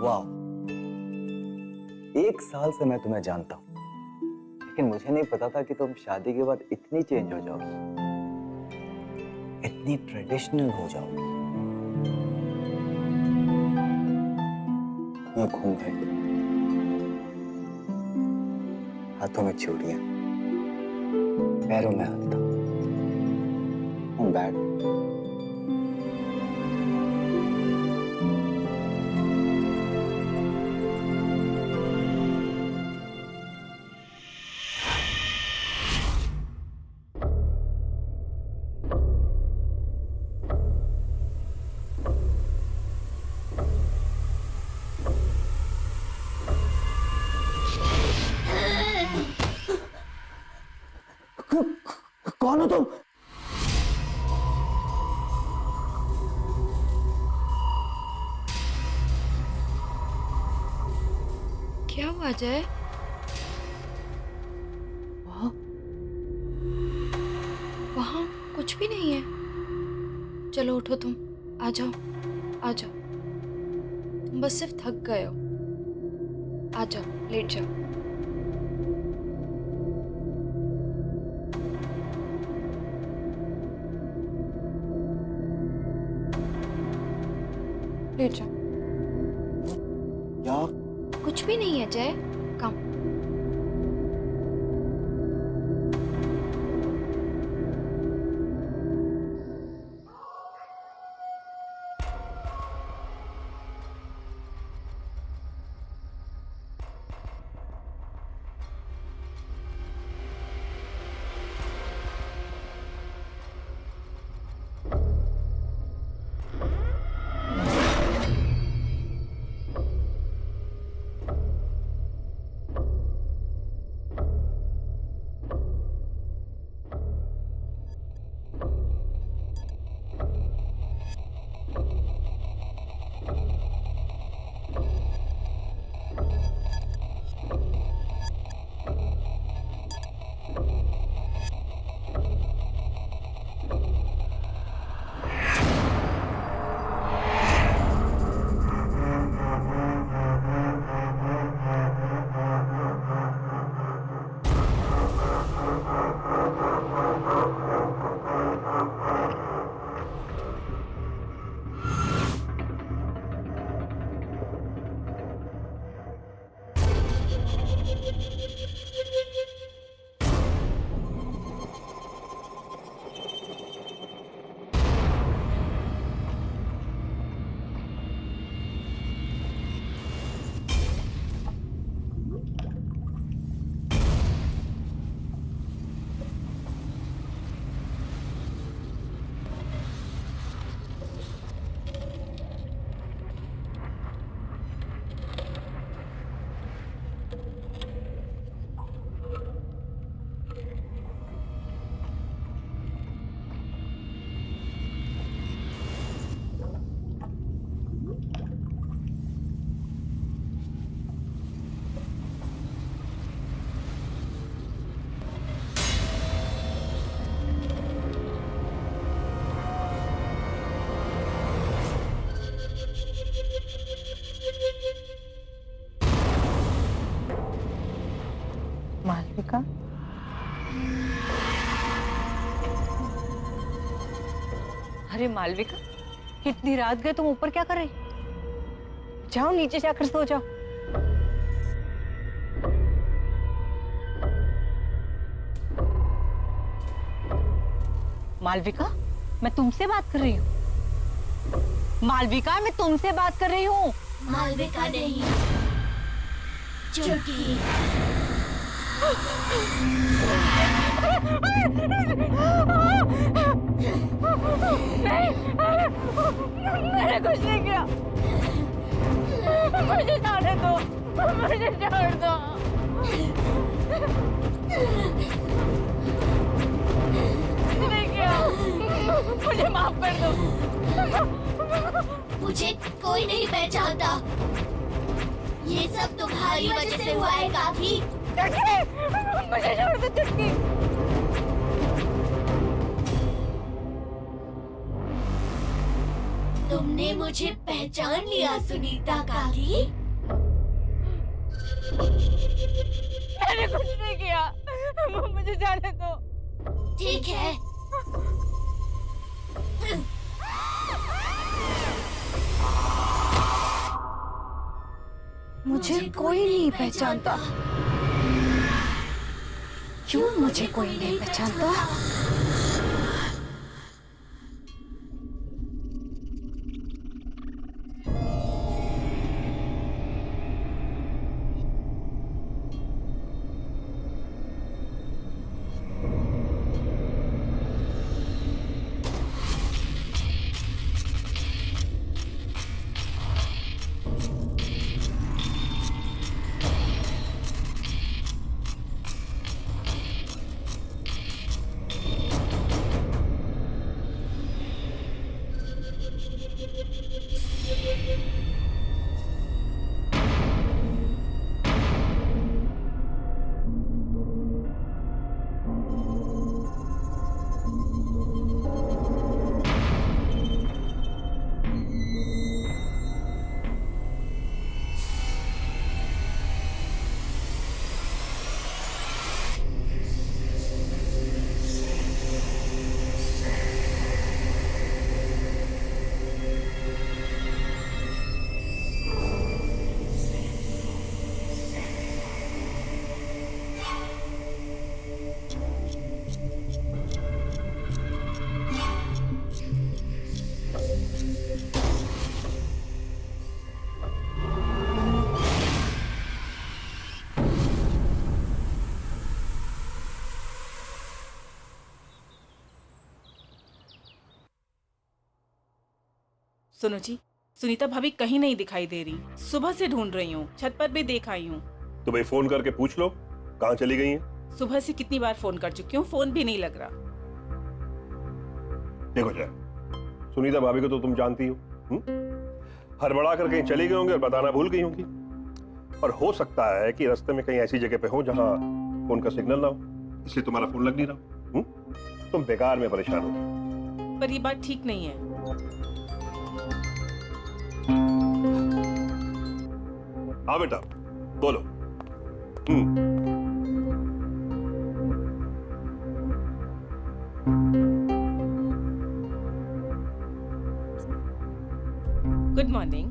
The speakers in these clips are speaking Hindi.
वाह, 1 साल से मैं तुम्हें जानता हूं, लेकिन मुझे नहीं पता था कि तुम शादी के बाद इतनी चेंज हो जाओगी, इतनी ट्रेडिशनल हो जाओगी। ये घूंघट, हाथों में चूड़ियां, पैरों में हल्का, बैठ कौन हो तुम? क्या हुआ अजय? वहां कुछ भी नहीं है। चलो उठो, तुम आ जाओ, आ जाओ। तुम बस सिर्फ थक गए हो। आ जाओ, लेट जाओ। लेट जाओ। यार कुछ भी नहीं है अजय, कम। अरे मालविका, इतनी रात गए तुम ऊपर क्या कर रही? जाओ नीचे जाकर सो जाओ। मालविका, मैं तुमसे बात कर रही हूँ। मालविका, मैं तुमसे बात कर रही हूँ। मालविका नहीं, चुटकी। मैंने कुछ नहीं किया। मुझे जाने दो, मुझे छोड़ दो। नहीं किया, मुझे माफ कर दो। मुझे कोई नहीं पहचानता। ये सब तुम्हारी वजह से हुआ है काकी। मुझे छोड़ दो चुटकी। तुमने मुझे पहचान लिया सुनीता काकी। मैंने कुछ नहीं किया, मुझे जाने दो। ठीक है। मुझे कोई नहीं पहचानता। क्यों मुझे कोई नहीं पहचानता? सुनो जी, सुनीता भाभी कहीं नहीं दिखाई दे रही। सुबह से ढूंढ रही हूँ, छत पर भी देख आई हूँ। तो भाई फोन करके पूछ लो कहाँ चली गई हैं। सुबह से कितनी बार फोन कर चुकी हूँ, फोन भी नहीं लग रहा। देखो जय, सुनीता भाभी को तो तुम जानती हो, हड़बड़ा कर कहीं चली गई होंगी और बताना भूल गई होंगी। और हो सकता है कि रास्ते में कहीं ऐसी जगह पे हो जहाँ फोन का सिग्नल ना हो, इसलिए तुम्हारा फोन लग नहीं रहा। तुम बेकार में परेशान हो। पर ये बात ठीक नहीं है। हाँ बेटा, बोलो। Good morning.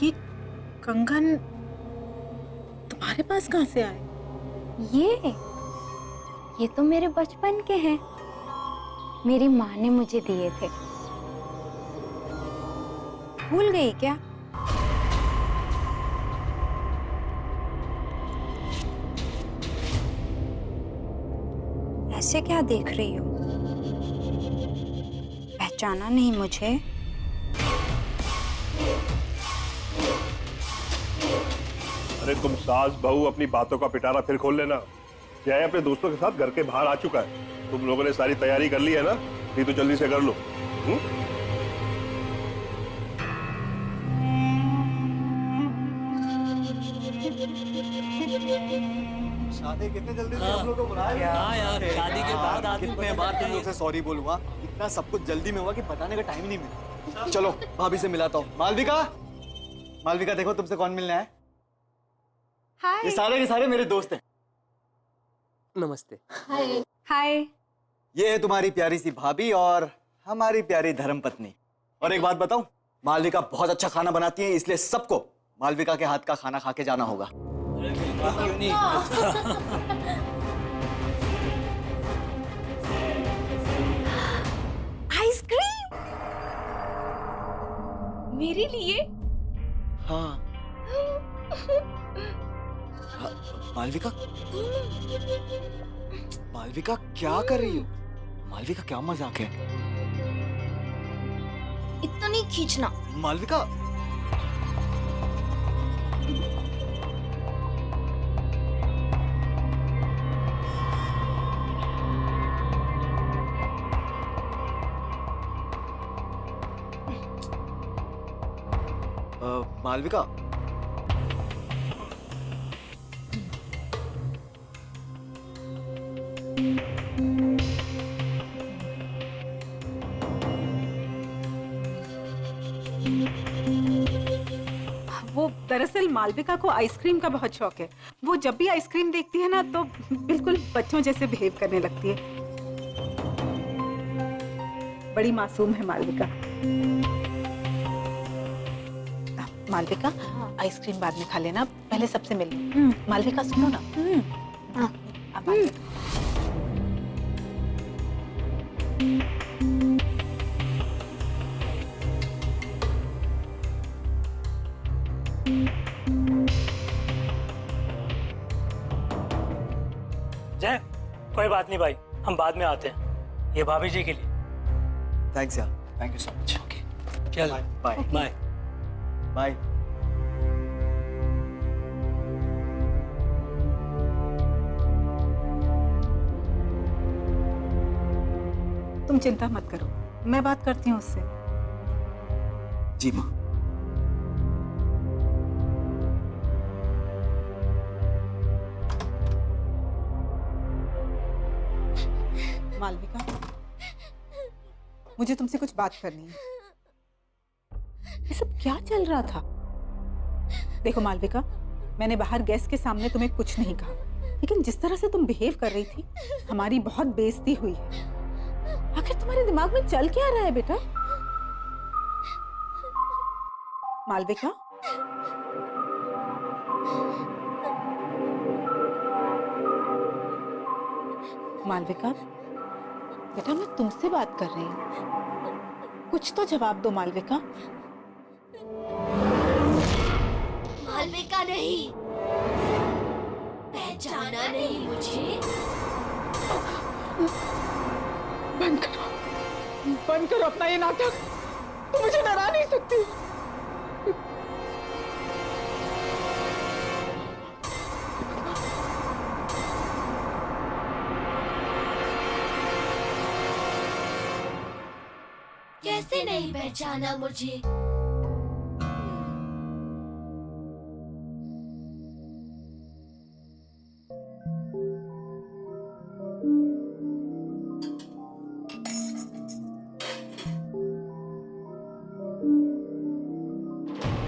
ये कंगन तुम्हारे पास कहाँ से आए? ये तो मेरे बचपन के हैं। मेरी माँ ने मुझे दिए थे। भूल गई क्या? ऐसे क्या देख रही हो? पहचाना नहीं मुझे? अरे तुम सास बहू अपनी बातों का पिटारा फिर खोल लेना। जय अपने दोस्तों के साथ घर के बाहर आ चुका है। तुम लोगों ने सारी तैयारी कर ली है ना? नहीं तो जल्दी से कर लो। बात है, कितने जल्दी से हम लोग को बुलाया। हाँ यार, शादी के बाद आदमी कितने बार तुम लोग से सॉरी बोलूंगा, इतना सब कुछ जल्दी में हुआ कि बताने का टाइम ही नहीं मिला। चलो भाभी से मिलाता हूँ। मालविका, मालविका देखो तुमसे कौन मिलने आया। हाय। ये सारे के सारे मेरे दोस्त हैं। नमस्ते। हाय। ये है तुम्हारी प्यारी सी भाभी और हमारी प्यारी धर्मपत्नी। और एक बात बताऊं, मालविका बहुत अच्छा खाना बनाती है, इसलिए सबको मालविका के हाथ का खाना खा के जाना होगा। क्यों नहीं? आइसक्रीम मेरे लिए? हाँ। मालविका, मालविका क्या कर रही हो? मालविका क्या मजाक है? इतना नहीं खींचना। मालविका, मालविका, वो दरअसल मालविका को आइसक्रीम का बहुत शौक है। वो जब भी आइसक्रीम देखती है ना तो बिल्कुल बच्चों जैसे बिहेव करने लगती है। बड़ी मासूम है मालविका। मालविका, आइसक्रीम बाद में खा लेना, पहले सबसे मिल लो। मालविका सुनो ना। अब मालविका। जय, कोई बात नहीं भाई, हम बाद में आते हैं। ये भाभी जी के लिए। थैंक्स यार, thank you so much. Okay, चल बाय बाय। बाय। तुम चिंता मत करो, मैं बात करती हूँ उससे। जी माँ। मालविका, मुझे तुमसे कुछ बात करनी है। ये सब क्या चल रहा था? देखो मालविका, मैंने बाहर गेस्ट के सामने तुम्हें कुछ नहीं कहा, लेकिन जिस तरह से तुम बिहेव कर रही थी, हमारी बहुत बेइज्जती हुई है। आखिर तुम्हारे दिमाग में चल क्या रहा है बेटा? मालविका, मालविका बेटा, मैं तुमसे बात कर रही हूँ, कुछ तो जवाब दो मालविका। मालविका नहीं, पहचाना नहीं मुझे? बंद करो अपना ये नाटक। तुम मुझे डरा नहीं सकती। कैसे नहीं पहचाना मुझे?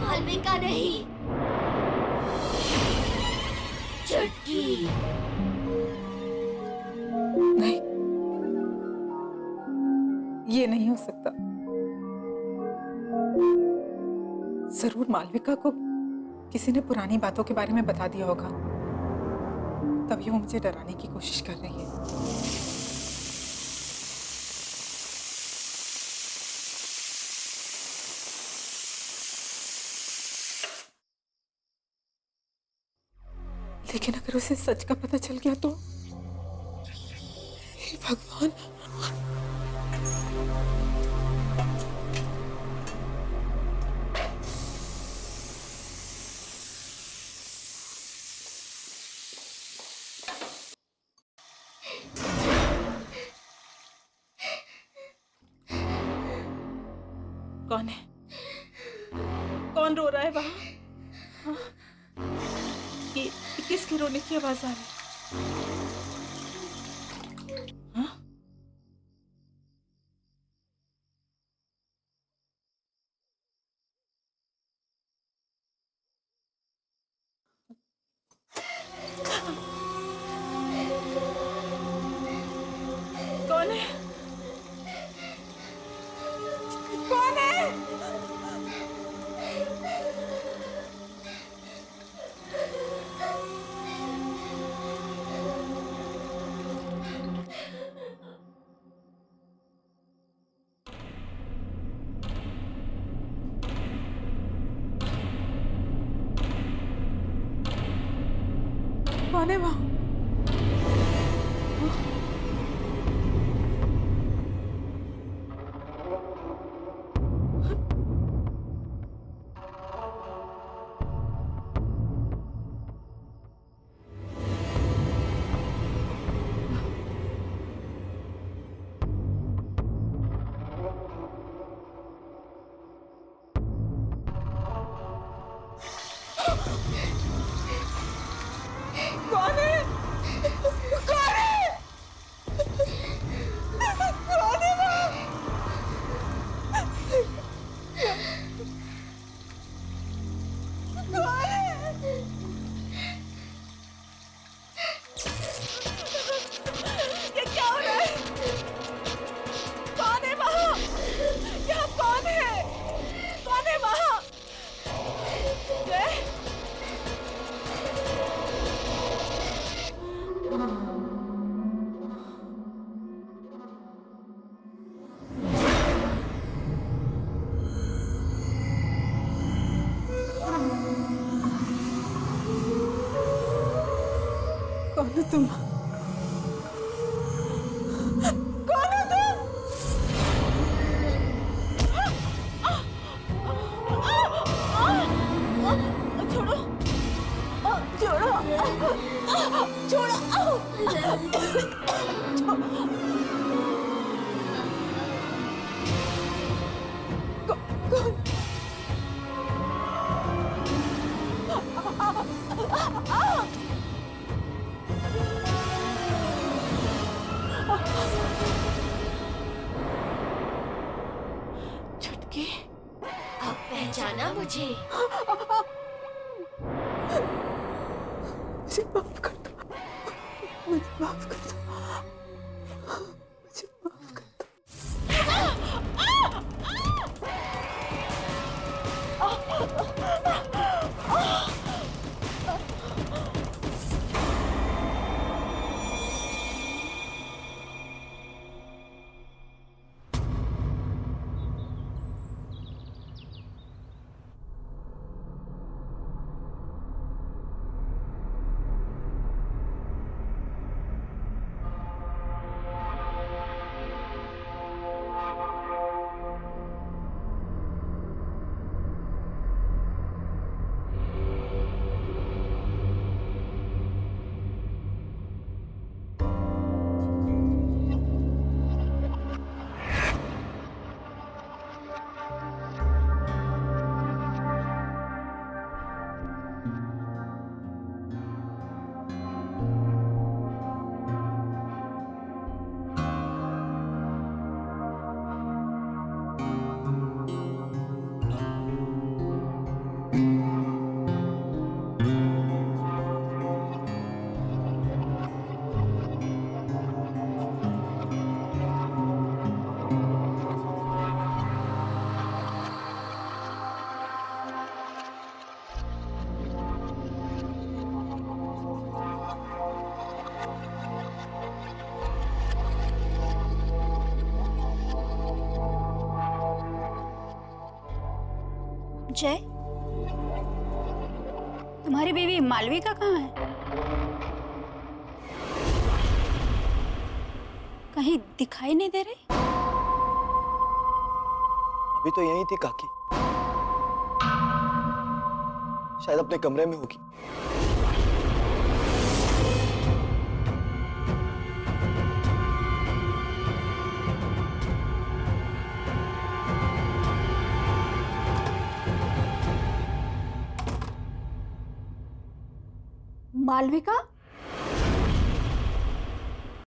मालविका नहीं, चुटकी। नहीं, ये नहीं हो सकता। जरूर मालविका को किसी ने पुरानी बातों के बारे में बता दिया होगा, तभी वो मुझे डराने की कोशिश कर रही है। लेकिन अगर उसे सच का पता चल गया तो? हे भगवान। कौन है? कौन रो रहा है वहां? हाँ? ये किसकी रोने की आवाज आ रही है? कौन है? कौन है? कौन है वहाँ? कौन है? कौन है? कौन है वहाँ? कौन है? ये क्या हो रहा है? कौन है वहाँ? यहाँ कौन है? कौन है वहाँ? जय? कौन हो तुम? कौन हो तुम? छोड़ो, छोड़ो, छोड़ो। छटके, अब पहचाना मुझे? मुझे माफ कर दो, मुझे माफ कर दो, मुझे माफ कर दो। जय, तुम्हारी बीवी मालविका कहाँ है? कहीं दिखाई नहीं दे रही? अभी तो यहीं थी काकी, शायद अपने कमरे में होगी। मालविका?